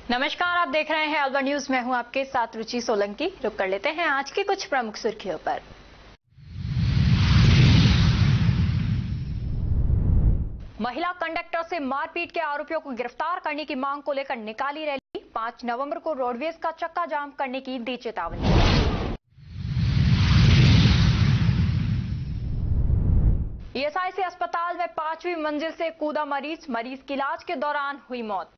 नमस्कार, आप देख रहे हैं अलवर न्यूज। मैं हूं आपके साथ रुचि सोलंकी। रुक कर लेते हैं आज की कुछ प्रमुख सुर्खियों पर। महिला कंडक्टर से मारपीट के आरोपियों को गिरफ्तार करने की मांग को लेकर निकाली रैली। 5 नवंबर को रोडवेज का चक्का जाम करने की दी चेतावनी। ईएसआईसी अस्पताल में 5वीं मंजिल से कूदा मरीज की इलाज के दौरान हुई मौत।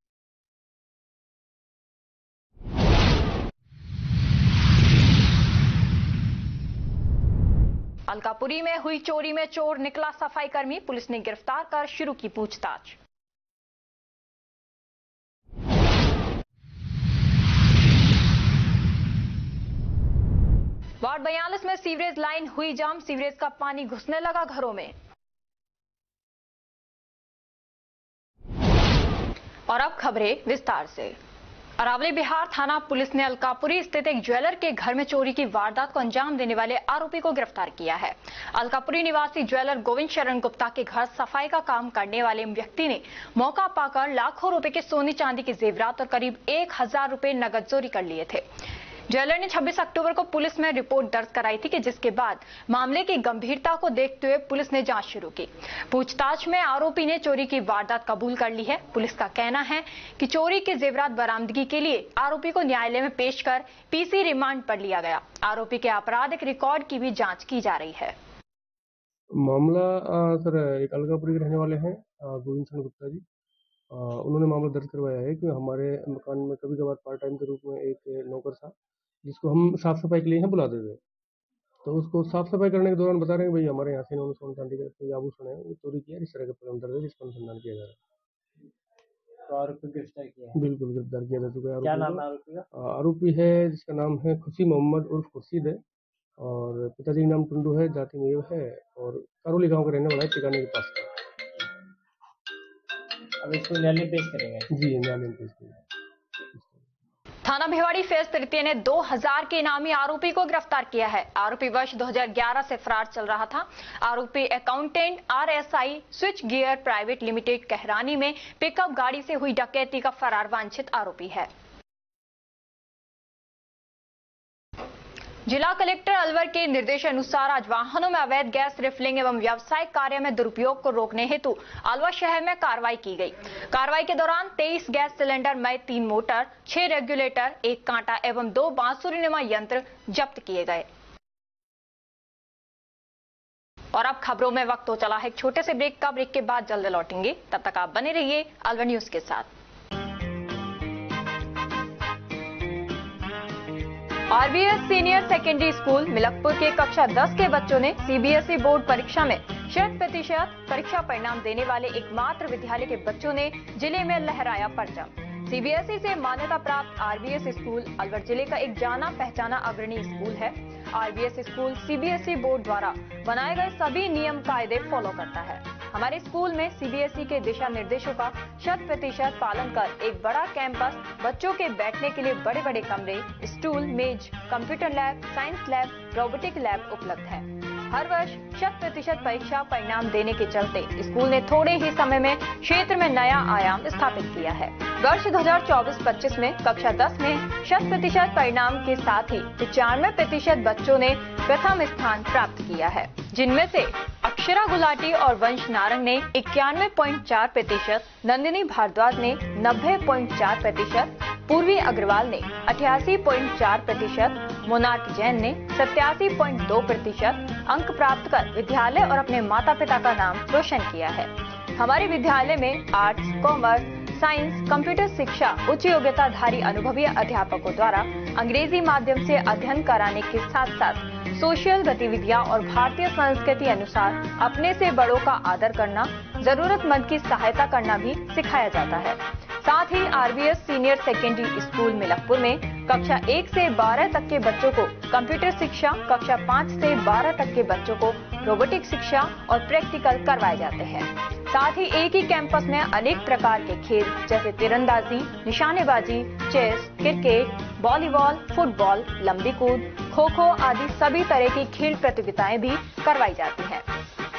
अलकापुरी में हुई चोरी में चोर निकला सफाई कर्मी, पुलिस ने गिरफ्तार कर शुरू की पूछताछ। वार्ड 42 में सीवरेज लाइन हुई जाम, सीवरेज का पानी घुसने लगा घरों में। और अब खबरें विस्तार से। अरावली बिहार थाना पुलिस ने अलकापुरी स्थित एक ज्वेलर के घर में चोरी की वारदात को अंजाम देने वाले आरोपी को गिरफ्तार किया है। अलकापुरी निवासी ज्वेलर गोविंद शरण गुप्ता के घर सफाई का काम करने वाले व्यक्ति ने मौका पाकर लाखों रुपए के सोने चांदी के जेवरात और करीब 1000 रुपए नगद चोरी कर लिए थे। ज्वेलर ने 26 अक्टूबर को पुलिस में रिपोर्ट दर्ज कराई थी, जिसके बाद मामले की गंभीरता को देखते हुए पुलिस ने जांच शुरू की। पूछताछ में आरोपी ने चोरी की वारदात कबूल कर ली है। पुलिस का कहना है कि चोरी के जेवरात बरामदगी के लिए आरोपी को न्यायालय में पेश कर पीसी रिमांड पर लिया गया। आरोपी के आपराधिक रिकॉर्ड की भी जाँच की जा रही है। मामला सर एक अलकापुरी के रहने वाले हैं गोविंद शरण गुप्ता जी। उन्होंने मामला दर्ज करवाया है कि हमारे मकान में कभी कभार पार्ट टाइम के रूप में एक नौकर था, जिसको हम साफ सफाई के लिए यहाँ बुलाते थे। तो उसको साफ सफाई करने के दौरान बता रहे हैं भाई हमारे यहाँ से इन्होंने सोने चांदी के कोई आभूषण है वो चोरी किया, इस तरह के प्रकरण दर्ज है जिसका अनुसंधान किया जा रहा है। तो आरोपी गिरफ्तार किया है? बिल्कुल गिरफ्तार किया जा चुका है। क्या नाम है आरोपी का? आरोपी है जिसका नाम है खुशी मोहम्मद उर्फ खुर्शीद है और पिताजी का नाम टुंडू है, जाति मेव है और करौली गाँव का रहने वाला है, ठिकाने के पास का। अब इसको न्यायालय पेश करेंगे? जी न्यायालय पेश करेंगे। थाना भिवाड़ी फेज तृतीय ने 2000 के इनामी आरोपी को गिरफ्तार किया है। आरोपी वर्ष 2011 से फरार चल रहा था। आरोपी accountant RSI switch gear private limited कहरानी में पिकअप गाड़ी से हुई डकैती का फरार वांछित आरोपी है। जिला कलेक्टर अलवर के निर्देशानुसार आज वाहनों में अवैध गैस रिफिलिंग एवं व्यावसायिक कार्य में दुरुपयोग को रोकने हेतु अलवर शहर में कार्रवाई की गई। कार्रवाई के दौरान 23 गैस सिलेंडर में 3 मोटर, 6 रेगुलेटर, 1 कांटा एवं 2 बांसुरीनुमा यंत्र जब्त किए गए। और अब खबरों में वक्त हो चला है एक छोटे से ब्रेक का। ब्रेक के बाद जल्द लौटेंगे, तब तक आप बने रहिए अलवर न्यूज के साथ। RBS senior secondary school Milakpur के कक्षा 10 के बच्चों ने CBSE बोर्ड परीक्षा में 100% परीक्षा परिणाम देने वाले एकमात्र विद्यालय के बच्चों ने जिले में लहराया परचम। CBSE से मान्यता प्राप्त RBS स्कूल अलवर जिले का एक जाना पहचाना अग्रणी स्कूल है। RBS स्कूल CBSE बोर्ड द्वारा बनाए गए सभी नियम कायदे फॉलो करता है। हमारे स्कूल में CBSE के दिशा निर्देशों का 100% पालन कर एक बड़ा कैंपस, बच्चों के बैठने के लिए बड़े बड़े कमरे, स्टूल, मेज, computer lab, science lab, robotic lab उपलब्ध है। हर वर्ष 100% परीक्षा परिणाम देने के चलते स्कूल ने थोड़े ही समय में क्षेत्र में नया आयाम स्थापित किया है। वर्ष 2024-25 में कक्षा 10 में 100% परिणाम के साथ ही 95% बच्चों ने प्रथम स्थान प्राप्त किया है, जिनमें से अक्षरा गुलाटी और वंश नारंग ने 91.4%, नंदिनी भारद्वाज ने 90.4%, पूर्वी अग्रवाल ने 88.4%, मोनार्क जैन ने 87.2% अंक प्राप्त कर विद्यालय और अपने माता पिता का नाम रोशन किया है। हमारे विद्यालय में आर्ट्स, कॉमर्स, साइंस, कंप्यूटर शिक्षा उच्च योग्यताधारी अनुभवी अध्यापकों द्वारा अंग्रेजी माध्यम से अध्ययन कराने के साथ साथ सोशल गतिविधियां और भारतीय संस्कृति अनुसार अपने से बड़ों का आदर करना, जरूरतमंद की सहायता करना भी सिखाया जाता है। साथ ही RBS senior secondary school Milakpur में कक्षा 1 से 12 तक के बच्चों को कंप्यूटर शिक्षा, कक्षा 5 से 12 तक के बच्चों को रोबोटिक शिक्षा और प्रैक्टिकल करवाए जाते हैं। साथ ही एक ही कैंपस में अनेक प्रकार के खेल जैसे तीरंदाजी, निशानेबाजी, चेस, क्रिकेट, वॉलीबॉल, फुटबॉल, लंबी कूद, खो खो आदि सभी तरह की खेल प्रतियोगिताएं भी करवाई जाती हैं।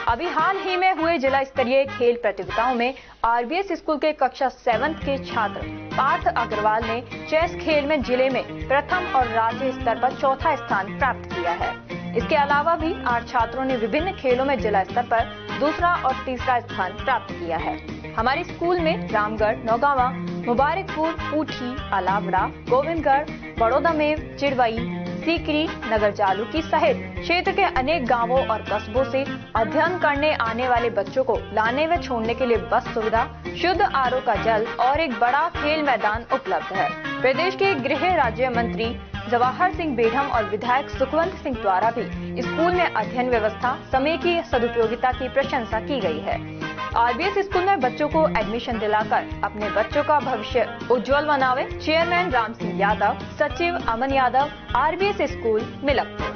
अभी हाल ही में हुए जिला स्तरीय खेल प्रतियोगिताओं में आरबीएस स्कूल के कक्षा 7 के छात्र पार्थ अग्रवाल ने चेस खेल में जिले में प्रथम और राज्य स्तर पर चौथा स्थान प्राप्त किया है। इसके अलावा भी 8 छात्रों ने विभिन्न खेलों में जिला स्तर पर दूसरा और तीसरा स्थान प्राप्त किया है। हमारे स्कूल में रामगढ़, नौगावा, मुबारकपुर, पूठी, अलावड़ा, गोविंदगढ़, बड़ौदामेव, चिड़वई, सीकरी, नगर जालूकी सहित क्षेत्र के अनेक गांवों और कस्बों से अध्ययन करने आने वाले बच्चों को लाने व छोड़ने के लिए बस सुविधा, शुद्ध आरओ का जल और एक बड़ा खेल मैदान उपलब्ध है। प्रदेश के गृह राज्य मंत्री जवाहर सिंह बेढ़म और विधायक सुखवंत सिंह द्वारा भी स्कूल में अध्ययन व्यवस्था, समय की सदुपयोगिता की प्रशंसा की गई है। आरबीएस स्कूल में बच्चों को एडमिशन दिलाकर अपने बच्चों का भविष्य उज्जवल बनावे। चेयरमैन राम सिंह यादव, सचिव Aman Yadav, RBS school Milakpur.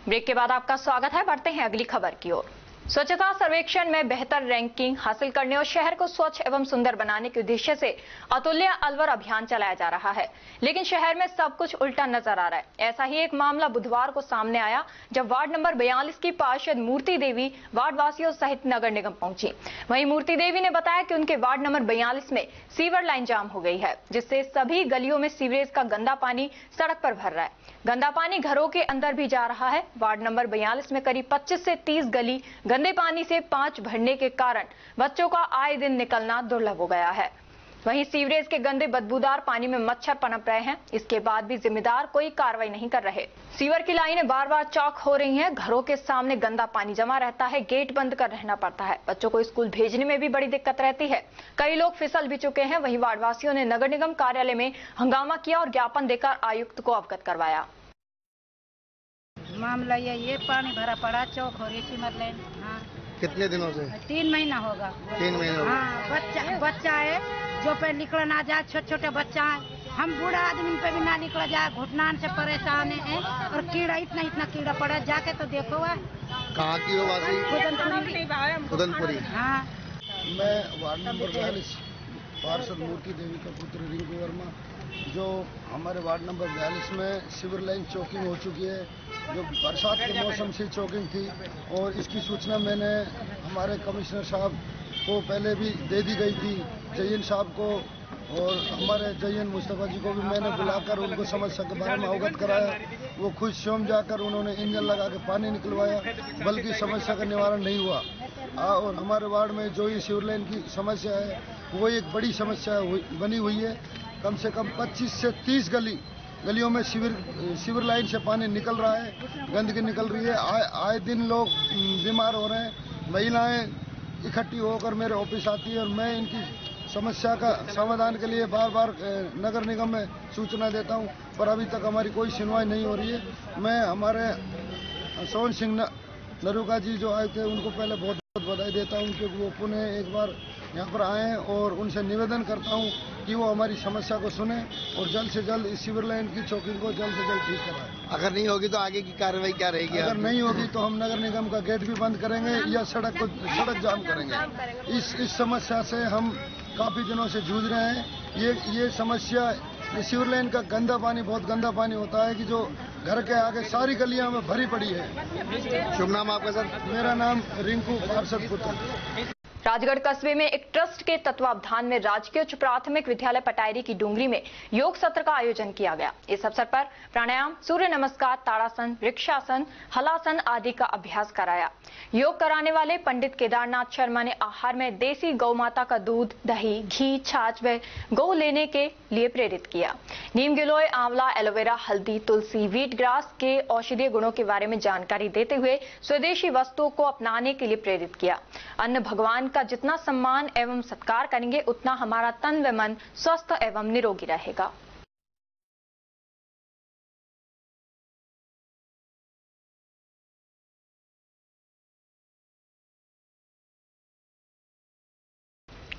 Break के बाद आपका स्वागत है। बढ़ते हैं अगली खबर की ओर। स्वच्छता सर्वेक्षण में बेहतर रैंकिंग हासिल करने और शहर को स्वच्छ एवं सुंदर बनाने के उद्देश्य से अतुल्य अलवर अभियान चलाया जा रहा है, लेकिन शहर में सब कुछ उल्टा नजर आ रहा है। ऐसा ही एक मामला बुधवार को सामने आया जब वार्ड नंबर 42 की पार्षद मूर्ति देवी वार्ड वासियों सहित नगर निगम पहुंची। वहीं मूर्ति देवी ने बताया कि उनके वार्ड नंबर 42 में सीवर लाइन जाम हो गई है, जिससे सभी गलियों में सीवरेज का गंदा पानी सड़क पर भर रहा है। गंदा पानी घरों के अंदर भी जा रहा है। वार्ड नंबर 42 में करीब 25 से 30 गली गंदे पानी से 5 भरने के कारण बच्चों का आए दिन निकलना दुर्लभ हो गया है। वहीं सीवरेज के गंदे बदबूदार पानी में मच्छर पनप रहे हैं। इसके बाद भी जिम्मेदार कोई कार्रवाई नहीं कर रहे। सीवर की लाइनें बार बार चौक हो रही हैं। घरों के सामने गंदा पानी जमा रहता है, गेट बंद कर रहना पड़ता है। बच्चों को स्कूल भेजने में भी बड़ी दिक्कत रहती है। कई लोग फिसल भी चुके हैं। वहीं वार्डवासियों ने नगर निगम कार्यालय में हंगामा किया और ज्ञापन देकर आयुक्त को अवगत करवाया। मामला ये पानी भरा पड़ा, चौक हो रही सीवर लाइन। हाँ, कितने दिनों से? 3 महीना होगा। 3 महीना? हाँ, बच्चा है जो पे निकल ना जाए, छोटे छोटे बच्चा है। हम बूढ़ा आदमी पे भी ना निकल जाए, घुटनान से परेशान है। और कीड़ा इतना कीड़ा पड़ा, जाके तो देखो। कहाँ की हो वासी? खुदनपुरी। हाँ, मैं वार्ड नंबर 42 पार्षद मूर्ति देवी का पुत्र रिंकू वर्मा, जो हमारे वार्ड नंबर 42 में सीवर लाइन चौकिंग हो चुकी है, जो बरसात के मौसम से चौकिंग थी। और इसकी सूचना मैंने हमारे कमिश्नर साहब को पहले भी दे दी गई थी, जयन साहब को, और हमारे जयन मुस्तफा जी को भी मैंने बुलाकर उनको समस्या के बारे में अवगत कराया। वो खुद स्वयं जाकर उन्होंने इंजन लगा के पानी निकलवाया, बल्कि समस्या का निवारण नहीं हुआ। और हमारे वार्ड में जो ये सीवर लाइन की समस्या है, वो एक बड़ी समस्या बनी हुई है। कम से कम 25 से 30 गलियों में सीवर लाइन से पानी निकल रहा है, गंदगी निकल रही है। आए दिन लोग बीमार हो रहे हैं। महिलाएं इकट्ठी होकर मेरे ऑफिस आती है और मैं इनकी समस्या का समाधान के लिए बार बार नगर निगम में सूचना देता हूं, पर अभी तक हमारी कोई सुनवाई नहीं हो रही है। मैं हमारे सोन सिंह नरूका जी जो आए थे, उनको पहले बहुत बहुत बधाई देता हूं, क्योंकि वो पुनः एक बार यहाँ पर आए हैं। और उनसे निवेदन करता हूँ कि वो हमारी समस्या को सुने और जल्द से जल्द इस सीवर लाइन की चौकिंग को जल्द से जल्द ठीक कराएं। अगर नहीं होगी तो आगे की कार्रवाई क्या रहेगी? अगर नहीं होगी तो हम नगर निगम का गेट भी बंद करेंगे या सड़क जाम करेंगे। इस समस्या से हम काफी दिनों से जूझ रहे हैं। ये समस्या, ये सीवर लाइन का गंदा पानी, बहुत गंदा पानी होता है कि जो घर के आगे सारी गलियां में भरी पड़ी है। शुभ नाम आपका सर? मेरा नाम रिंकू पार्षद पुत्र। राजगढ़ कस्बे में एक ट्रस्ट के तत्वावधान में राजकीय उच्च प्राथमिक विद्यालय पटायरी की डूंगरी में योग सत्र का आयोजन किया गया। इस अवसर पर प्राणायाम, सूर्य नमस्कार, ताड़ासन, वृक्षासन, हलासन आदि का अभ्यास कराया। योग कराने वाले पंडित केदारनाथ शर्मा ने आहार में देसी गौ माता का दूध, दही, घी, छाछ व गौ लेने के लिए प्रेरित किया। नीम गिलोय, आंवला, एलोवेरा, हल्दी, तुलसी, वीट ग्रास के औषधीय गुणों के बारे में जानकारी देते हुए स्वदेशी वस्तुओं को अपनाने के लिए प्रेरित किया। अन्न भगवान का जितना सम्मान एवं सत्कार करेंगे, उतना हमारा तन व मन स्वस्थ एवं निरोगी रहेगा।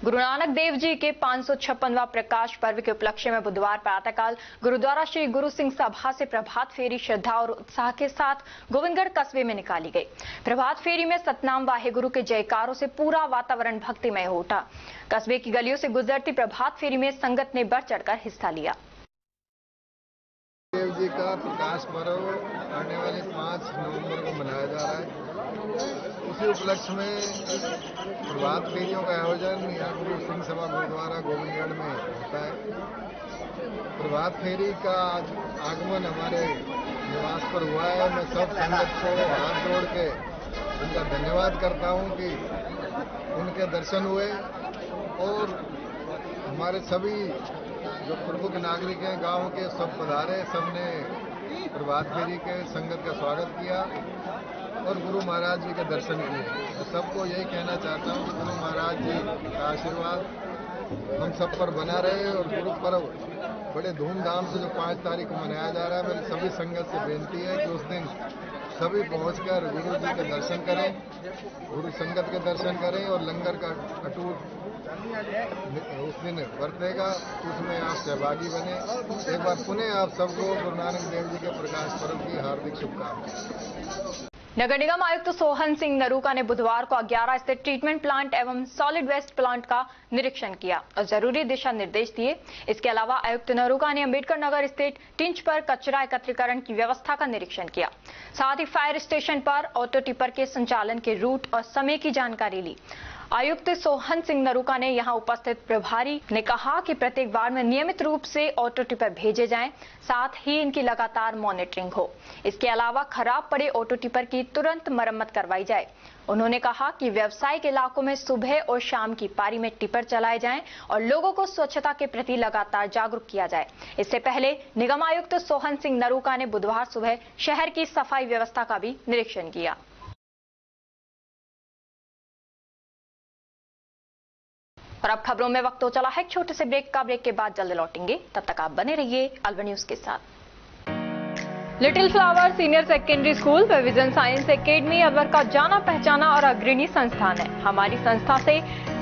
गुरु नानक देव जी के 556वां प्रकाश पर्व के उपलक्ष्य में बुधवार प्रातःकाल गुरुद्वारा श्री गुरु सिंह सभा से प्रभात फेरी श्रद्धा और उत्साह के साथ गोविंदगढ़ कस्बे में निकाली गई। प्रभात फेरी में सतनाम वाहेगुरु के जयकारों से पूरा वातावरण भक्तिमय हो उठा। कस्बे की गलियों से गुजरती प्रभात फेरी में संगत ने बढ़ चढ़कर हिस्सा लिया। जी का प्रकाश पर्व आने वाले 5 नवंबर को मनाया जा रहा है। उसी उपलक्ष्य में प्रभात फेरियों का आयोजन यहाँ गुरु सिंह सभा गुरुद्वारा गोविंदगढ़ में होता है। प्रभात फेरी का आगमन हमारे निवास पर हुआ है। मैं सब संगत को हाथ जोड़ के उनका धन्यवाद करता हूँ कि उनके दर्शन हुए और हमारे सभी जो प्रमुख नागरिक हैं गांव के सब पधारे, सबने प्रभात फेरी के संगत का स्वागत किया और गुरु महाराज जी के दर्शन किए। तो सबको यही कहना चाहता हूँ कि गुरु महाराज जी का आशीर्वाद हम सब पर बना रहे और गुरु पर्व बड़े धूमधाम से जो 5 तारीख को मनाया जा रहा है, मेरी सभी संगत से बेनती है कि उस दिन सभी पहुंचकर गुरु जी के दर्शन करें, गुरु संगत के दर्शन करें और लंगर का अटूट उस दिन बरतेगा, उसमें आप सहभागी बने। एक बार पुनः आप सबको गुरु नानक देव जी के प्रकाश पर्व की हार्दिक शुभकामनाएं। नगर निगम आयुक्त सोहन सिंह नरूका ने बुधवार को 11 स्थित ट्रीटमेंट प्लांट एवं सॉलिड वेस्ट प्लांट का निरीक्षण किया और जरूरी दिशा निर्देश दिए। इसके अलावा आयुक्त नरूका ने अंबेडकर नगर स्थित टिंच पर कचरा एकत्रीकरण की व्यवस्था का निरीक्षण किया। साथ ही फायर स्टेशन पर ऑटो टिपर के संचालन के रूट और समय की जानकारी ली। आयुक्त सोहन सिंह नरूका ने यहां उपस्थित प्रभारी ने कहा कि प्रत्येक वार्ड में नियमित रूप से ऑटो टिपर भेजे जाएं, साथ ही इनकी लगातार मॉनिटरिंग हो। इसके अलावा खराब पड़े ऑटो टिपर की तुरंत मरम्मत करवाई जाए। उन्होंने कहा कि व्यावसायिक इलाकों में सुबह और शाम की पारी में टिपर चलाए जाएं और लोगों को स्वच्छता के प्रति लगातार जागरूक किया जाए। इससे पहले निगम आयुक्त सोहन सिंह नरूका ने बुधवार सुबह शहर की सफाई व्यवस्था का भी निरीक्षण किया। और अब खबरों में वक्त हो चला है एक छोटे से ब्रेक का। ब्रेक के बाद जल्द लौटेंगे, तब तक आप बने रहिए अलवर न्यूज के साथ। Little flower senior secondary school व विजन साइंस एकेडमी अलवर का जाना पहचाना और अग्रणी संस्थान है। हमारी संस्था से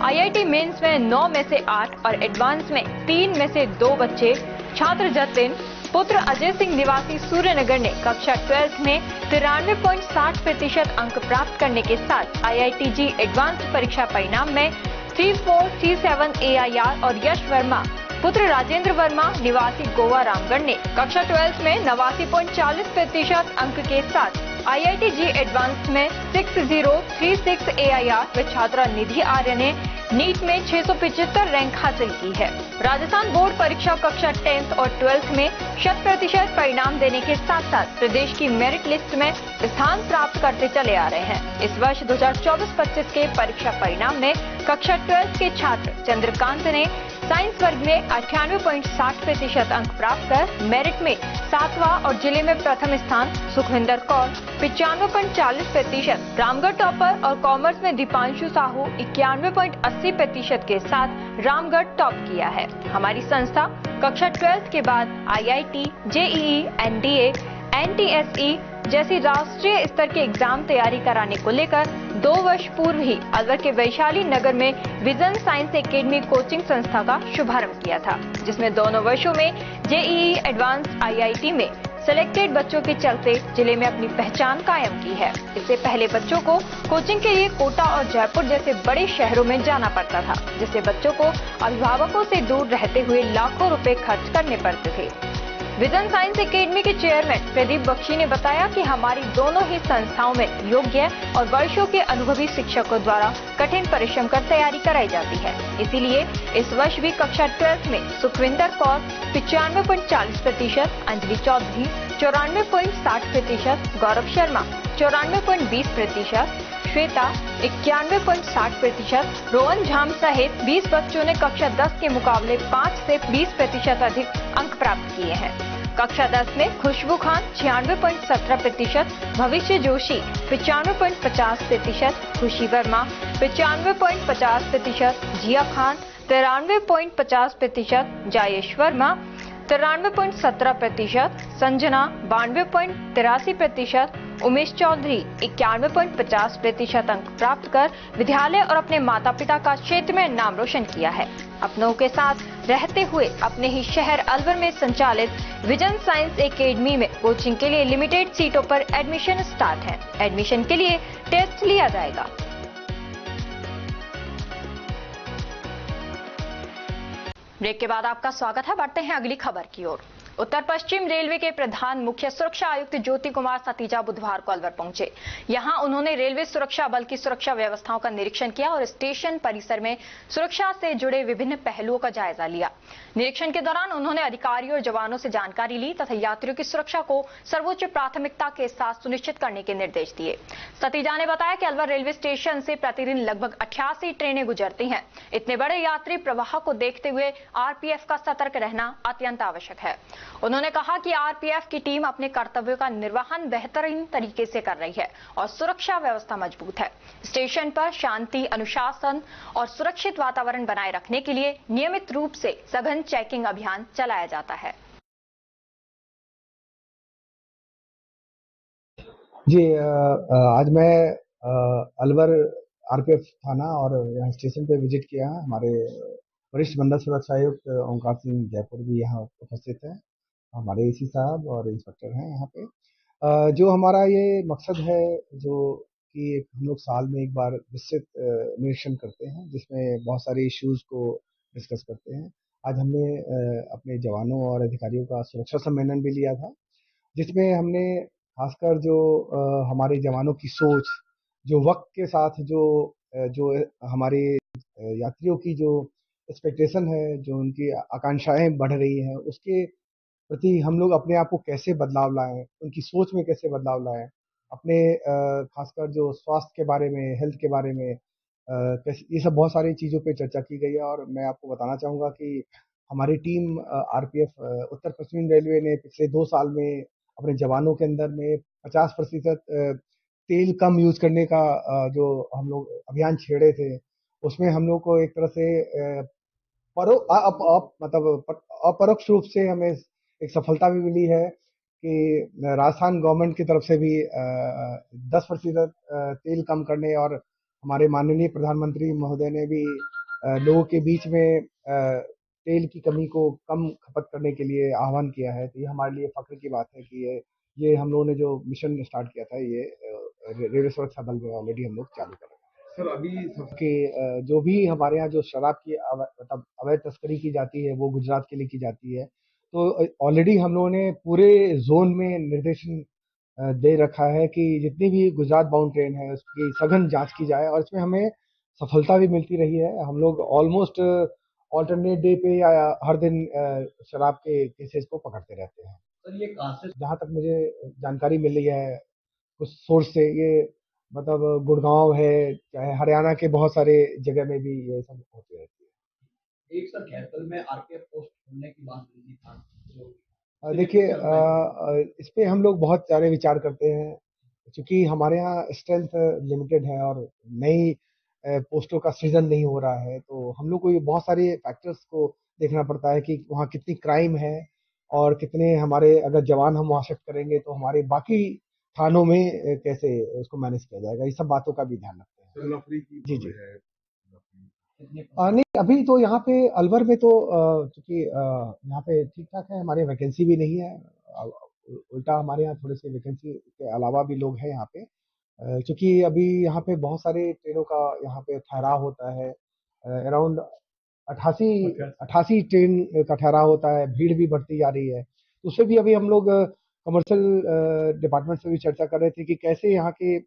IIT मेंस में 9 में से 8 और एडवांस में 3 में से 2 बच्चे छात्र जतिन पुत्र अजय सिंह निवासी सूर्यनगर ने कक्षा 12 में 93.60% अंक प्राप्त करने के साथ IITG एडवांस परीक्षा परिणाम में 3437 AIR और यश वर्मा पुत्र राजेंद्र वर्मा निवासी गोवा रामगढ़ ने कक्षा 12 में 89.40% अंक के साथ IITG एडवांस में 6036 AIR व छात्रा निधि आर्य ने नीट में 675 रैंक हासिल की है। राजस्थान बोर्ड परीक्षा कक्षा 10th और 12th में 100% परिणाम देने के साथ साथ प्रदेश की मेरिट लिस्ट में स्थान प्राप्त करते चले आ रहे हैं। इस वर्ष 2024-25 के परीक्षा परिणाम में कक्षा 12th के छात्र चंद्रकांत ने साइंस वर्ग में 98.60% अंक प्राप्त कर मेरिट में 7वां और जिले में प्रथम स्थान, सुखविंदर कौर 95.40%, रामगढ़ टॉपर और कॉमर्स में दीपांशु साहू 91.80% के साथ रामगढ़ टॉप किया है। हमारी संस्था कक्षा 12 के बाद IIT, JEE, NDA, NTSE जैसी राष्ट्रीय स्तर के एग्जाम तैयारी कराने को लेकर 2 वर्ष पूर्व ही अलवर के वैशाली नगर में विजन साइंस एकेडमी कोचिंग संस्था का शुभारंभ किया था, जिसमें दोनों वर्षों में JEE एडवांस IIT में सिलेक्टेड बच्चों के चलते जिले में अपनी पहचान कायम की है। इससे पहले बच्चों को कोचिंग के लिए कोटा और जयपुर जैसे बड़े शहरों में जाना पड़ता था, जिससे बच्चों को अभिभावकों से दूर रहते हुए लाखों रुपए खर्च करने पड़ते थे। विजन साइंस एकेडमी के चेयरमैन प्रदीप बख्शी ने बताया कि हमारी दोनों ही संस्थाओं में योग्य और वर्षों के अनुभवी शिक्षकों द्वारा कठिन परिश्रम कर तैयारी कराई जाती है। इसीलिए इस वर्ष भी कक्षा 12 में सुखविंदर कौर 95.40%, अंजलि चौधरी 94.60%, गौरव शर्मा 94.20%, श्वेता 91.60%, रोहन झाम सहित 20 बच्चों ने कक्षा 10 के मुकाबले 5 से 20% अधिक अंक प्राप्त किए हैं। कक्षा 10 में खुशबू खान 96.17%, भविष्य जोशी 95.50%, खुशी वर्मा 95.50%, जिया खान 93.50%, जायेश वर्मा 93.17%, संजना 92.83%, उमेश चौधरी 91.50% अंक प्राप्त कर विद्यालय और अपने माता पिता का क्षेत्र में नाम रोशन किया है। अपनों के साथ रहते हुए अपने ही शहर अलवर में संचालित विजन साइंस एकेडमी में कोचिंग के लिए लिमिटेड सीटों पर एडमिशन स्टार्ट है। एडमिशन के लिए टेस्ट लिया जाएगा। ब्रेक के बाद आपका स्वागत है। बढ़ते हैं अगली खबर की ओर। उत्तर पश्चिम रेलवे के प्रधान मुख्य सुरक्षा आयुक्त ज्योति कुमार सतीजा बुधवार को अलवर पहुंचे। यहां उन्होंने रेलवे सुरक्षा बल की सुरक्षा व्यवस्थाओं का निरीक्षण किया और स्टेशन परिसर में सुरक्षा से जुड़े विभिन्न पहलुओं का जायजा लिया। निरीक्षण के दौरान उन्होंने अधिकारियों और जवानों से जानकारी ली तथा यात्रियों की सुरक्षा को सर्वोच्च प्राथमिकता के साथ सुनिश्चित करने के निर्देश दिए। सतीजा ने बताया कि अलवर रेलवे स्टेशन से प्रतिदिन लगभग 88 ट्रेनें गुजरती हैं। इतने बड़े यात्री प्रवाह को देखते हुए आरपीएफ का सतर्क रहना अत्यंत आवश्यक है। उन्होंने कहा कि आरपीएफ की टीम अपने कर्तव्यों का निर्वहन बेहतरीन तरीके से कर रही है और सुरक्षा व्यवस्था मजबूत है। स्टेशन पर शांति, अनुशासन और सुरक्षित वातावरण बनाए रखने के लिए नियमित रूप से सघन चेकिंग अभियान चलाया जाता है। जी, आज मैं अलवर आरपीएफ थाना और यहाँ स्टेशन पे विजिट किया। हमारे वरिष्ठ मंडल सुरक्षा आयुक्त ओंकार सिंह जयपुर भी यहाँ उपस्थित है। हमारे एसी साहब और इंस्पेक्टर हैं यहाँ पे। जो हमारा ये मकसद है, जो कि हम लोग साल में एक बार विस्तृत निरीक्षण करते हैं, जिसमें बहुत सारे इश्यूज को डिस्कस करते हैं। आज हमने अपने जवानों और अधिकारियों का सुरक्षा सम्मेलन भी लिया था, जिसमें हमने खासकर जो हमारे जवानों की सोच, जो वक्त के साथ जो हमारे यात्रियों की जो एक्सपेक्टेशन है, जो उनकी आकांक्षाएं बढ़ रही हैं, उसके प्रति हम लोग अपने आप को कैसे बदलाव लाएं, उनकी सोच में कैसे बदलाव लाएं, अपने खासकर जो स्वास्थ्य के बारे में, हेल्थ के बारे में, ये सब बहुत सारी चीज़ों पे चर्चा की गई है। और मैं आपको बताना चाहूँगा कि हमारी टीम आरपीएफ उत्तर पश्चिम रेलवे ने पिछले 2 साल में अपने जवानों के अंदर में 50% तेल कम यूज करने का जो हम लोग अभियान छेड़े थे, उसमें हम लोग को एक तरह से अपरोक्ष रूप से हमें एक सफलता भी मिली है कि राजस्थान गवर्नमेंट की तरफ से भी 10% तेल कम करने, और हमारे माननीय प्रधानमंत्री महोदय ने भी लोगों के बीच में तेल की कमी को कम खपत करने के लिए आह्वान किया है। तो ये हमारे लिए फख्र की बात है कि ये हम लोगों ने जो मिशन स्टार्ट किया था, ये रेलवे सुरक्षा बल में ऑलरेडी हम लोग चालू कर रहे हैं। सर, अभी सबके जो भी हमारे यहाँ जो शराब की मतलब अवैध तस्करी की जाती है, वो गुजरात के लिए की जाती है। तो ऑलरेडी हम लोगों ने पूरे जोन में निर्देशन दे रखा है कि जितनी भी गुजरात बाउंड ट्रेन है, उसकी सघन जांच की जाए, और इसमें हमें सफलता भी मिलती रही है। हम लोग ऑलमोस्ट ऑल्टरनेट डे पे या हर दिन शराब के केसेस को पकड़ते रहते हैं। सर, ये कहां से, जहाँ तक मुझे जानकारी मिल रही है कुछ सोर्स से, ये मतलब गुड़गांव है, चाहे हरियाणा के बहुत सारे जगह में भी ये सब होती रहती है। एक सर कैथल में आरपीएफ पोस्ट खोलने की बात हुई थी। देखिए, इस पे हम लोग बहुत सारे विचार करते हैं, क्योंकि हमारे यहाँ स्ट्रेंथ लिमिटेड है और नई पोस्टों का सृजन नहीं हो रहा है। तो हम लोग को ये बहुत सारे फैक्टर्स को देखना पड़ता है कि वहाँ कितनी क्राइम है और कितने हमारे, अगर जवान हम वहाँ शिफ्ट करेंगे तो हमारे बाकी थानों में कैसे उसको मैनेज किया जाएगा। ये सब बातों का भी ध्यान रखते हैं। जी जी। नहीं, अभी तो यहाँ पे अलवर में तो क्योंकि यहाँ पे ठीक ठाक है, हमारे वैकेंसी भी नहीं है। उल्टा हमारे यहाँ थोड़े से वैकेंसी के अलावा भी लोग हैं यहाँ पे, क्योंकि अभी यहाँ पे बहुत सारे ट्रेनों का यहाँ पे ठहराव होता है। अराउंड 88 ट्रेन का ठहराव होता है। भीड़ भी बढ़ती जा रही है। तो उससे भी अभी हम लोग कमर्शियल डिपार्टमेंट से भी चर्चा कर रहे थे कि कैसे यहाँ के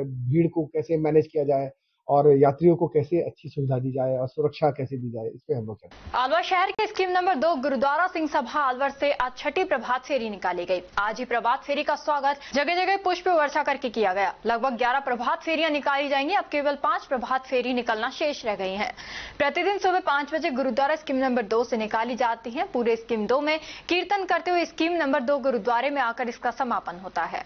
भीड़ को कैसे मैनेज किया जाए और यात्रियों को कैसे अच्छी सुविधा दी जाए और सुरक्षा कैसे दी जाए, इस पे हम लोग चर्चा। अलवर शहर के स्कीम नंबर 2 गुरुद्वारा सिंह सभा अलवर से आज छठी प्रभात फेरी निकाली गई। आज ही प्रभात फेरी का स्वागत जगह जगह पुष्प वर्षा करके किया गया। लगभग 11 प्रभात फेरियां निकाली जाएंगी। अब केवल 5 प्रभात फेरी निकलना शेष रह गई है। प्रतिदिन सुबह 5 बजे गुरुद्वारा स्कीम नंबर 2 से निकाली जाती है। पूरे स्कीम 2 में कीर्तन करते हुए स्कीम नंबर 2 गुरुद्वारे में आकर इसका समापन होता है।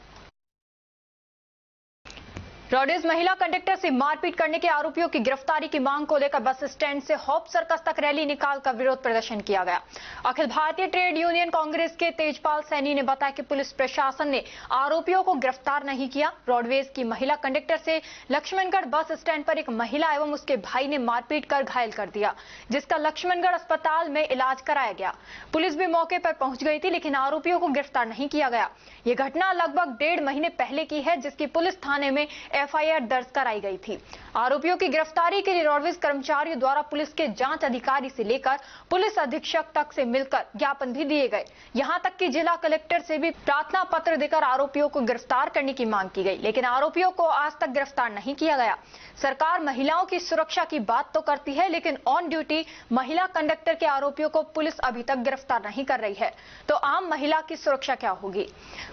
रोडवेज महिला कंडक्टर से मारपीट करने के आरोपियों की गिरफ्तारी की मांग को लेकर बस स्टैंड से होप सर्कस तक रैली निकालकर विरोध प्रदर्शन किया गया। अखिल भारतीय ट्रेड यूनियन कांग्रेस के तेजपाल सैनी ने बताया कि पुलिस प्रशासन ने आरोपियों को गिरफ्तार नहीं किया। रोडवेज की महिला कंडक्टर से लक्ष्मणगढ़ बस स्टैंड पर एक महिला एवं उसके भाई ने मारपीट कर घायल कर दिया, जिसका लक्ष्मणगढ़ अस्पताल में इलाज कराया गया। पुलिस भी मौके पर पहुंच गई थी, लेकिन आरोपियों को गिरफ्तार नहीं किया गया। ये घटना लगभग 1.5 महीने पहले की है, जिसकी पुलिस थाने में एफआईआर दर्ज कराई गई थी। आरोपियों की गिरफ्तारी के लिए रोडवेज कर्मचारियों द्वारा पुलिस के जांच अधिकारी से लेकर पुलिस अधीक्षक तक से मिलकर ज्ञापन भी दिए गए। यहां तक कि जिला कलेक्टर से भी प्रार्थना पत्र देकर आरोपियों को गिरफ्तार करने की मांग की गई, लेकिन आरोपियों को आज तक गिरफ्तार नहीं किया गया। सरकार महिलाओं की सुरक्षा की बात तो करती है, लेकिन ऑन ड्यूटी महिला कंडक्टर के आरोपियों को पुलिस अभी तक गिरफ्तार नहीं कर रही है, तो आम महिला की सुरक्षा क्या होगी?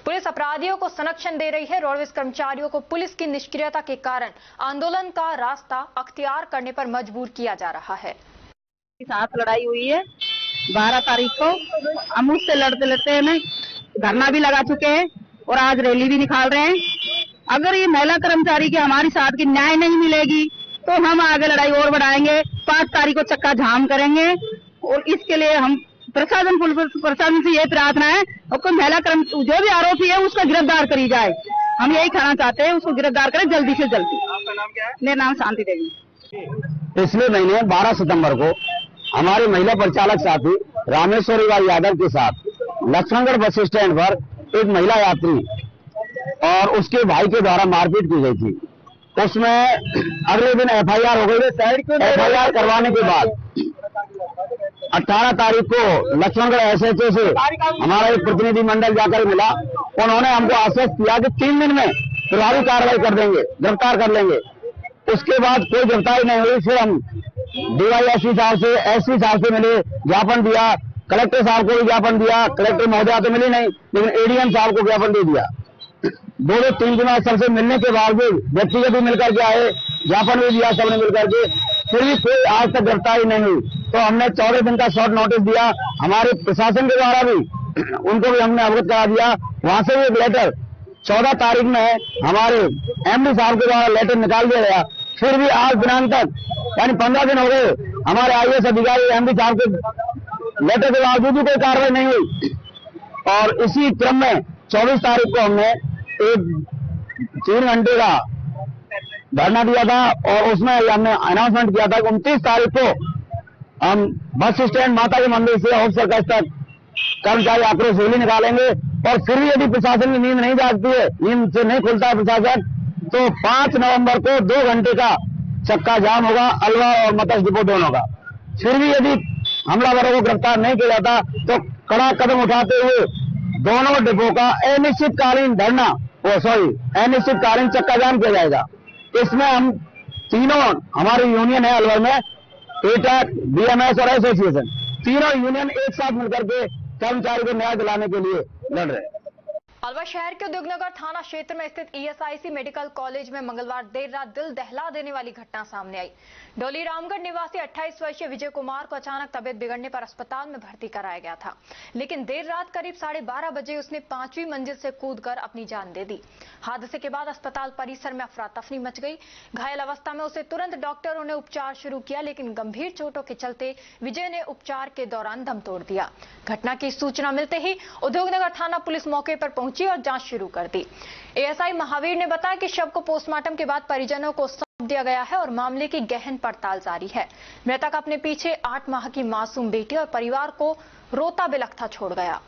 पुलिस अपराधियों को संरक्षण दे रही है। रोडवेज कर्मचारियों को पुलिस की निष्क्रियता के कारण आंदोलन का रास्ता अख्तियार करने पर मजबूर किया जा रहा है। साथ लड़ाई हुई है 12 तारीख को। हम उससे लड़ते लड़ते हैं, धरना भी लगा चुके हैं और आज रैली भी निकाल रहे हैं। अगर ये महिला कर्मचारी के हमारी साथ की न्याय नहीं मिलेगी तो हम आगे लड़ाई और बढ़ाएंगे। 5 तारीख को चक्का जाम करेंगे और इसके लिए हम प्रशासन से ये प्रार्थना है और कोई महिला जो भी आरोपी है उसको गिरफ्तार करी जाए। हम यही कहना चाहते हैं, उसको गिरफ्तार करें जल्दी से जल्दी। आपका नाम क्या है? मेरा नाम शांति देवी। पिछले महीने 12 सितंबर को हमारे महिला परिचालक साथी रामेश्वरी बाई यादव के साथ लक्ष्मणगढ़ बस स्टैंड पर एक महिला यात्री और उसके भाई के द्वारा मारपीट की गई थी। उसमें अगले दिन एफआईआर हो गई। एफआईआर करवाने के बाद 18 तारीख को लक्ष्मणगढ़ एसएचओ से हमारा एक प्रतिनिधि मंडल जाकर मिला। उन्होंने हमको आश्वस्त किया कि 3 दिन में प्रभावी कार्रवाई कर देंगे, गिरफ्तार कर लेंगे। उसके बाद कोई गिरफ्तारी नहीं हुई। फिर हम डीवाईएसपी साहब से, एसपी साहब से मिले, ज्ञापन दिया। कलेक्टर साहब को भी ज्ञापन दिया। कलेक्टर महोदया तो मिली नहीं, लेकिन एडीएम साहब को ज्ञापन दे दिया। 2-3 दिन सबसे मिलने के बावजूद व्यक्तिगत भी मिलकर के आए, ज्ञापन भी दिया सबने मिलकर के, फिर भी कोई आज तक गिरफ्तारी नहीं हुई। तो हमने 14 दिन का शॉर्ट नोटिस दिया। हमारे प्रशासन के द्वारा भी उनको भी हमने अवगत करा दिया। वहां से भी एक लेटर 14 तारीख में हमारे एमडी साहब के द्वारा लेटर निकाल दिया गया। फिर भी आज दिनांक तक यानी 15 दिन हो गए हमारे आईएएस अधिकारी एमडी साहब के लेटर के बावजूद भी कोई कार्रवाई नहीं हुई। और इसी क्रम में 24 तारीख को हमने एक 3 घंटे का धरना दिया था और उसमें हमने अनाउंसमेंट किया था कि 29 तारीख को हम बस स्टैंड माता के मंदिर से होप सर्कस तक कर्मचारी आक्रोश रैली निकालेंगे। और फिर भी यदि प्रशासन की नींद नहीं जागती है, नींद से नहीं खुलता है प्रशासन, तो 5 नवंबर को 2 घंटे का चक्का जाम होगा, अलवर और मत्स्य डिपो दोनों का। फिर भी यदि हमलावरों को गिरफ्तार नहीं किया जाता तो कड़ा कदम उठाते हुए दोनों डिपो का अनिश्चितकालीन धरना अनिश्चितकालीन चक्का जाम किया जाएगा। इसमें हम तीनों, हमारी यूनियन है अलवर में, एटैक, बीएमएस और एसोसिएशन, तीनों यूनियन एक साथ मिलकर के कर्मचारी को न्याय दिलाने के लिए लड़ रहे हैं। अलवर शहर के उद्योगनगर थाना क्षेत्र में स्थित ईएसआईसी मेडिकल कॉलेज में मंगलवार देर रात दिल दहला देने वाली घटना सामने आई। डोली रामगढ़ निवासी 28 वर्षीय विजय कुमार को अचानक तबियत बिगड़ने पर अस्पताल में भर्ती कराया गया था, लेकिन देर रात करीब 12:30 बजे उसने 5वीं मंजिल से कूदकर अपनी जान दे दी। हादसे के बाद अस्पताल परिसर में अफरा तफरी मच गई। घायल अवस्था में उसे तुरंत डॉक्टरों ने उपचार शुरू किया, लेकिन गंभीर चोटों के चलते विजय ने उपचार के दौरान दम तोड़ दिया। घटना की सूचना मिलते ही उद्योगनगर थाना पुलिस मौके पर पहुंची और जांच शुरू कर दी। एएसआई महावीर ने बताया कि शव को पोस्टमार्टम के बाद परिजनों को सौंप दिया गया है और मामले की गहन पड़ताल जारी है। मृतक अपने पीछे 8 माह की मासूम बेटी और परिवार को रोता बिलखता छोड़ गया।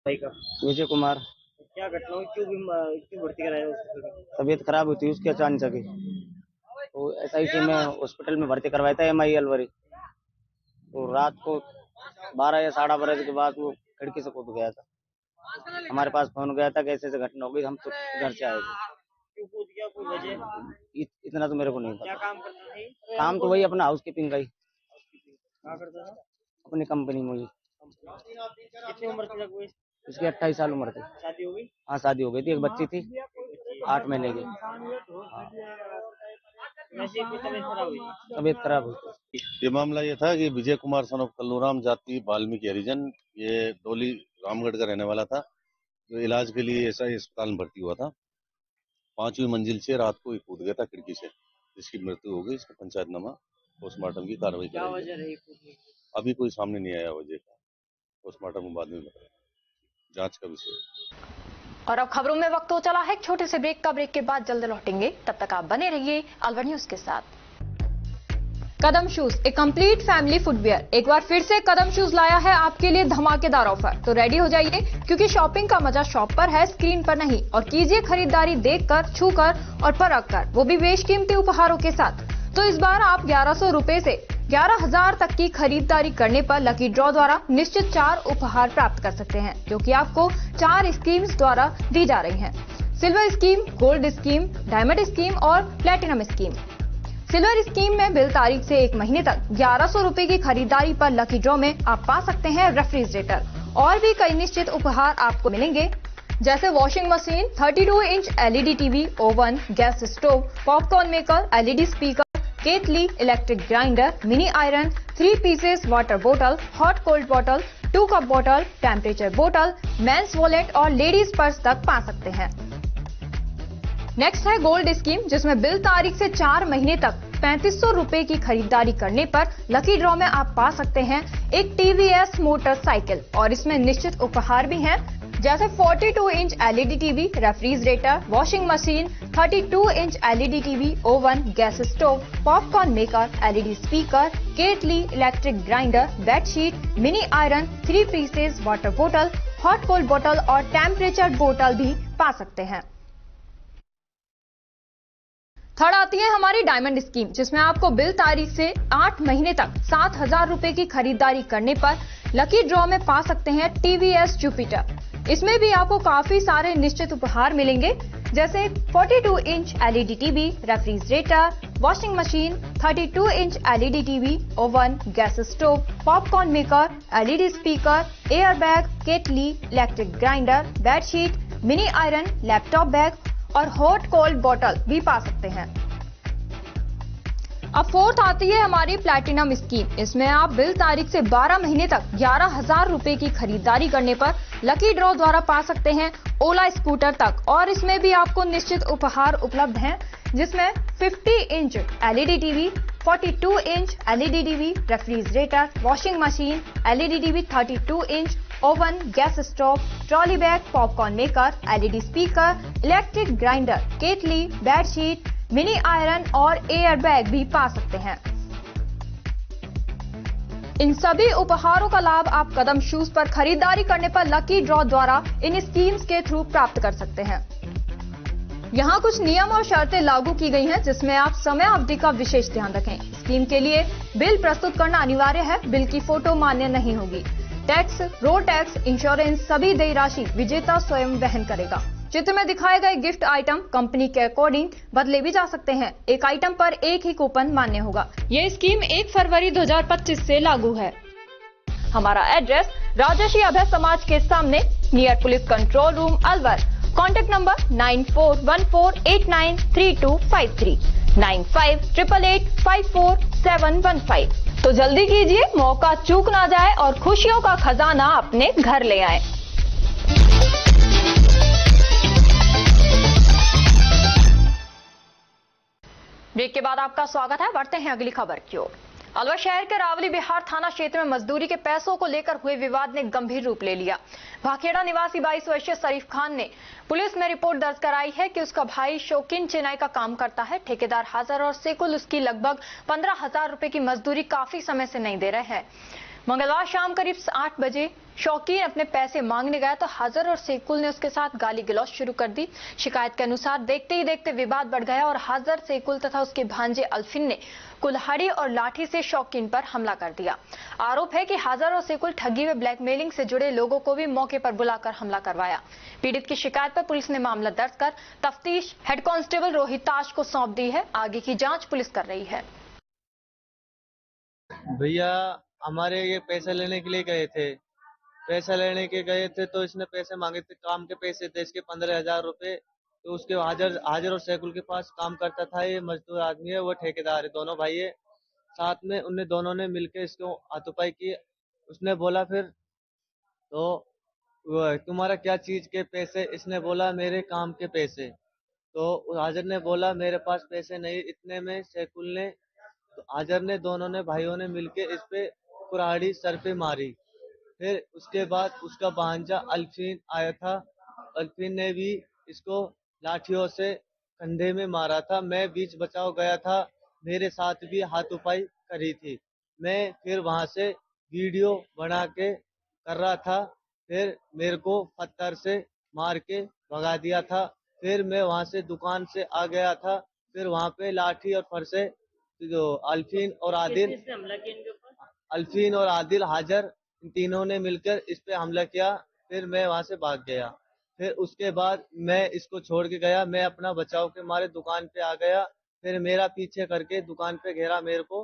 विजय कुमार, क्या घटना हुई, क्यों भर्ती कराया? तबीयत खराब हुई थी उसकी अचानक से, तो एसआईसी में हॉस्पिटल में भर्ती करवाया था एमआई अलवरी। तो रात को 12 या 12:30 बजे के बाद वो खिड़की से कूद गया था। हमारे पास फोन गया था कि ऐसे घटना हो गई, हम तो घर से आए थे। क्यों कूद गया, कोई वजह? इतना तो मेरे को नहीं पता। क्या काम करता है? काम तो वही अपना हाउस कीपिंग का ही। क्या करता था? अपनी कंपनी में। कितनी उम्र थी जब वो? उसकी 28 साल उम्र थी। शादी हो गई? हाँ, शादी हो गई थी, एक बच्ची थी 8 महीने की। तबीयत खराब हुई। ये मामला ये था कि विजय कुमार सन ऑफ कल्लूराम जाति वाल्मीकि हरिजन, ये डोली रामगढ़ का रहने वाला था, जो इलाज के लिए एसआई अस्पताल में भर्ती हुआ था। 5वीं मंजिल से रात को कूद गया था खिड़की से, जिसकी मृत्यु हो गई। इसका पंचायतनामा पोस्टमार्टम की कार्रवाई क्या वजह रही? अभी कोई सामने नहीं आया वजह का, पोस्टमार्टम में बाद में बताया, जांच का विषय। और अब खबरों में वक्त हो चला है छोटे से ब्रेक का। ब्रेक के बाद जल्द लौटेंगे, तब तक आप बने रहिए अलवर न्यूज के साथ। कदम शूज, एक कंप्लीट फैमिली फुटवियर, एक बार फिर से कदम शूज लाया है आपके लिए धमाकेदार ऑफर। तो रेडी हो जाइए, क्योंकि शॉपिंग का मजा शॉप पर है, स्क्रीन पर नहीं। और कीजिए खरीदारी देखकर, छूकर और परख कर, वो भी बेशकीमती उपहारों के साथ। तो इस बार आप 1100 रुपए से 11,000 तक की खरीदारी करने पर लकी ड्रॉ द्वारा निश्चित 4 उपहार प्राप्त कर सकते हैं, जो कि आपको 4 स्कीम्स द्वारा दी जा रही हैं। Silver scheme, gold scheme, diamond scheme और प्लेटिनम स्कीम। सिल्वर स्कीम में बिल तारीख से 1 महीने तक 1100 रुपए की खरीदारी पर लकी ड्रॉ में आप पा सकते हैं रेफ्रिजरेटर और भी कई निश्चित उपहार आपको मिलेंगे, जैसे washing machine, 32 inch LED TV, oven, gas stove, popcorn maker, LED speaker, kettle, electric grinder, mini iron, 3 pieces water बोतल, हॉट कोल्ड बोतल, 2 कप बोतल, टेम्परेचर बोतल, मेंस वॉलेट और लेडीज पर्स तक पा सकते हैं। नेक्स्ट है गोल्ड स्कीम, जिसमें बिल तारीख से 4 महीने तक 3500 रुपए की खरीदारी करने पर लकी ड्रॉ में आप पा सकते हैं एक TVS मोटरसाइकिल और इसमें निश्चित उपहार भी हैं, जैसे 42 inch LED TV, refrigerator, washing machine, 32 inch LED TV, oven, gas stove, popcorn maker, LED speaker, kettle, electric grinder, bedsheet, mini iron, 3 pieces water बोतल, हॉट कोल्ड बोतल और टेम्परेचर बोतल भी पा सकते हैं। थर्ड आती है हमारी डायमंड स्कीम, जिसमें आपको बिल तारीख से 8 महीने तक 7,000 रुपए की खरीदारी करने पर लकी ड्रॉ में पा सकते हैं TVS जुपिटर। इसमें भी आपको काफी सारे निश्चित उपहार मिलेंगे, जैसे 42 inch LED TV, refrigerator, washing machine, 32 inch LED TV, oven, gas stove, popcorn maker, LED speaker, air bag, kettle, electric grinder, bedsheet, mini iron, laptop bag और हॉट कोल्ड बोतल भी पा सकते हैं। अब फोर्थ आती है हमारी प्लैटिनम स्कीम। इसमें आप बिल तारीख से 12 महीने तक 11,000 रुपए की खरीदारी करने पर लकी ड्रॉ द्वारा पा सकते हैं ओला स्कूटर तक और इसमें भी आपको निश्चित उपहार उपलब्ध हैं, जिसमें 50 inch LED TV, 42 inch LED TV, refrigerator, washing machine, LED TV, 32 inch, oven, gas stove, trolley bag, popcorn maker, LED speaker, electric grinder, kettle, bedsheet, mini iron और एयर बैग भी पा सकते हैं। इन सभी उपहारों का लाभ आप कदम शूज पर खरीदारी करने पर लकी ड्रॉ द्वारा इन स्कीम्स के थ्रू प्राप्त कर सकते हैं। यहाँ कुछ नियम और शर्तें लागू की गई हैं, जिसमें आप समय अवधि का विशेष ध्यान रखें। स्कीम के लिए बिल प्रस्तुत करना अनिवार्य है, बिल की फोटो मान्य नहीं होगी। टैक्स, रोड टैक्स, इंश्योरेंस सभी देय राशि विजेता स्वयं वहन करेगा। चित्र में दिखाए गए गिफ्ट आइटम कंपनी के अकॉर्डिंग बदले भी जा सकते हैं। एक आइटम पर एक ही कूपन मान्य होगा। ये स्कीम 1 फरवरी 2025 से लागू है। हमारा एड्रेस राजर्षि अभय समाज के सामने, near police control room, Alwar. Contact number 9414893253, 9588854715। तो जल्दी कीजिए, मौका चूक ना जाए और खुशियों का खजाना अपने घर ले आए। ब्रेक के बाद आपका स्वागत है। बढ़ते हैं अगली खबर की ओर। अलवर शहर के रावली बिहार थाना क्षेत्र में मजदूरी के पैसों को लेकर हुए विवाद ने गंभीर रूप ले लिया। भाखेड़ा निवासी 22 वर्षीय शरीफ खान ने पुलिस में रिपोर्ट दर्ज कराई है कि उसका भाई शौकीन चिनाई का काम करता है। ठेकेदार हाजिर और सेकुल उसकी लगभग 15,000 रुपए की मजदूरी काफी समय से नहीं दे रहे हैं। मंगलवार शाम करीब 8 बजे शौकीन अपने पैसे मांगने गया तो हाजिर और सेकुल ने उसके साथ गाली गलौज शुरू कर दी। शिकायत के अनुसार देखते ही देखते विवाद बढ़ गया और हाजिर, सेकुल तथा उसके भांजे अल्फिन ने कुल्हाड़ी और लाठी से शौकीन पर हमला कर दिया। आरोप है कि हाजिर और सेकुल ठगी व ब्लैकमेलिंग से जुड़े लोगों को भी मौके पर बुलाकर हमला करवाया। पीड़ित की शिकायत पर पुलिस ने मामला दर्ज कर तफ्तीश हेड कांस्टेबल रोहिताश को सौंप दी है। आगे की जांच पुलिस कर रही है। भैया हमारे ये पैसे लेने के लिए गए थे, तो इसने पैसे मांगे थे, काम के पैसे थे इसके 15,000 रुपए। तो उसके हाजिर और सैकुल के पास काम करता था। ये मजदूर आदमी है, वो ठेकेदार है, दोनों भाई है साथ में। उन दोनों ने मिलकर इसको हाथोपाई की। उसने बोला फिर तो तुम्हारा क्या चीज के पैसे? इसने बोला मेरे काम के पैसे। तो हाजिर ने बोला मेरे पास पैसे नहीं। इतने में सैकुल ने, तो हाजिर ने, दोनों ने भाइयों ने मिलकर इस पे कुल्हाड़ी सर पे मारी। फिर उसके बाद उसका भांजा अल्फीन आया था। अल्फीन ने भी इसको लाठियों से कंधे में मारा था। मैं बीच बचाव गया था, मेरे साथ भी हाथोपाई करी थी। मैं फिर वहां से वीडियो बना के कर रहा था, फिर मेरे को पत्थर से मार के भगा दिया था। फिर मैं वहां से दुकान से आ गया था, फिर वहां पे लाठी और फरसे जो अल्फीन और आदिल हाजर, इन तीनों ने मिलकर इस पे हमला किया। फिर मैं वहां से भाग गया। फिर उसके बाद मैं इसको छोड़ के गया, मैं अपना बचाव के मारे दुकान पे आ गया। फिर मेरा पीछे करके दुकान पे घेरा मेरे को।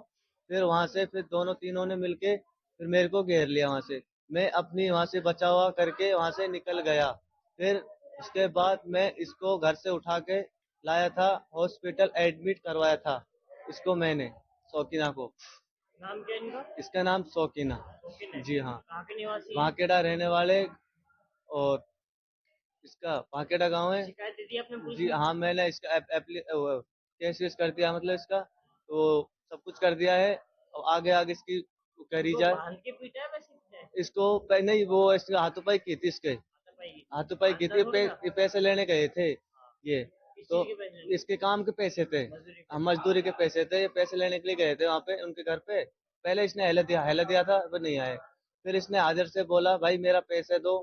फिर वहां से फिर दोनों तीनों ने मिलके फिर मेरे को घेर लिया वहां से। मैं अपनी वहां से बचाव करके वहां से निकल गया। फिर उसके बाद मैं इसको घर से उठा के लाया था, हॉस्पिटल एडमिट करवाया था इसको मैंने, शौकीना को। नाम क्या इनका? इसका नाम शौकीना। जी हाँ, कहाँ के निवासी? भाकेड़ा रहने वाले, और इसका भाकेड़ा गांव है। शिकायत दी आपने पुलिस जी में? हाँ, मैंने इसका केस कर दिया, मतलब इसका तो सब कुछ कर दिया है। और आगे इसकी करी जाए। बांध के पीटा है वैसे? इसको नहीं, वो इसके हाथोपाई की थी, इसके हाथोपाई की थी। पैसे लेने गए थे ये, तो इसके काम के पैसे थे, हम मजदूरी के पैसे थे। ये पैसे लेने के लिए गए थे वहाँ पे उनके घर पे। पहले इसने हेला दिया था, वो नहीं आए। फिर इसने हाजिर से बोला भाई मेरा पैसे दो।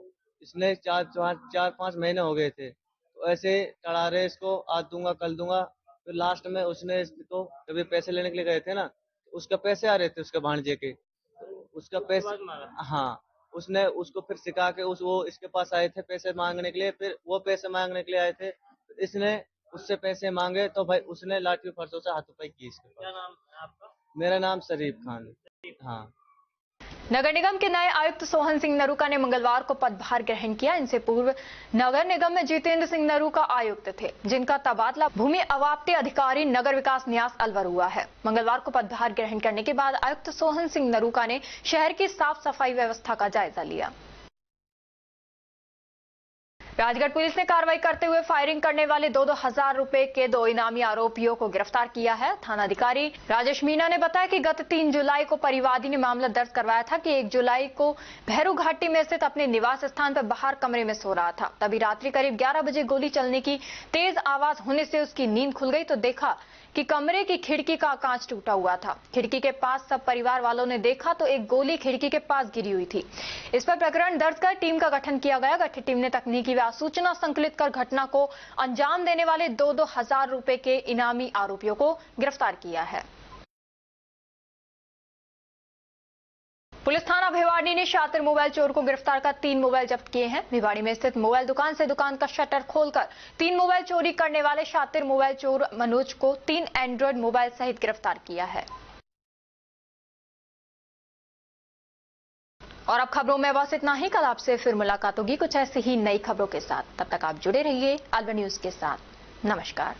इसने 4-5 महीने हो गए थे, तो ऐसे चढ़ा रहे इसको, आज दूंगा कल दूंगा। फिर लास्ट में उसने इसको, कभी पैसे लेने के लिए गए थे ना, उसका पैसे आ रहे थे उसके भांजे के, उसका पैसे, हाँ, उसने उसको फिर सिखा के वो इसके पास आए थे पैसे मांगने के लिए। फिर वो पैसे मांगने के लिए आए थे, इसने उससे पैसे मांगे तो भाई उसने लाठी फरसों से हाथोपाई की इसके पास। क्या नाम है आपका? मेरा नाम शरीफ खान। हाँ। नगर निगम के नए आयुक्त सोहन सिंह नरूका ने मंगलवार को पदभार ग्रहण किया। इनसे पूर्व नगर निगम में जितेंद्र सिंह नरूका आयुक्त थे, जिनका तबादला भूमि अवाप्ति अधिकारी नगर विकास न्यास अलवर हुआ है। मंगलवार को पदभार ग्रहण करने के बाद आयुक्त सोहन सिंह नरूका ने शहर की साफ सफाई व्यवस्था का जायजा लिया। राजगढ़ पुलिस ने कार्रवाई करते हुए फायरिंग करने वाले 2,000 रुपए के 2 इनामी आरोपियों को गिरफ्तार किया है। थानाधिकारी राजेश मीना ने बताया कि गत 3 जुलाई को परिवादी ने मामला दर्ज करवाया था कि 1 जुलाई को भैरू घाटी में स्थित अपने निवास स्थान पर बाहर कमरे में सो रहा था। तभी रात्रि करीब 11 बजे गोली चलने की तेज आवाज होने से उसकी नींद खुल गई तो देखा कि कमरे की खिड़की का कांच टूटा हुआ था। खिड़की के पास सब परिवार वालों ने देखा तो एक गोली खिड़की के पास गिरी हुई थी। इस पर प्रकरण दर्ज कर टीम का गठन किया गया। गठित टीम ने तकनीकी व सूचना संकलित कर घटना को अंजाम देने वाले 2,000 रुपए के इनामी आरोपियों को गिरफ्तार किया है। पुलिस थाना भिवाड़ी ने शातिर मोबाइल चोर को गिरफ्तार कर 3 मोबाइल जब्त किए हैं। भिवाड़ी में स्थित मोबाइल दुकान से दुकान का शटर खोलकर 3 मोबाइल चोरी करने वाले शातिर मोबाइल चोर मनोज को 3 एंड्रॉयड मोबाइल सहित गिरफ्तार किया है। और अब खबरों में बस इतना ही। कल आपसे फिर मुलाकात होगी कुछ ऐसी ही नई खबरों के साथ। तब तक आप जुड़े रहिए अलवर न्यूज के साथ। नमस्कार।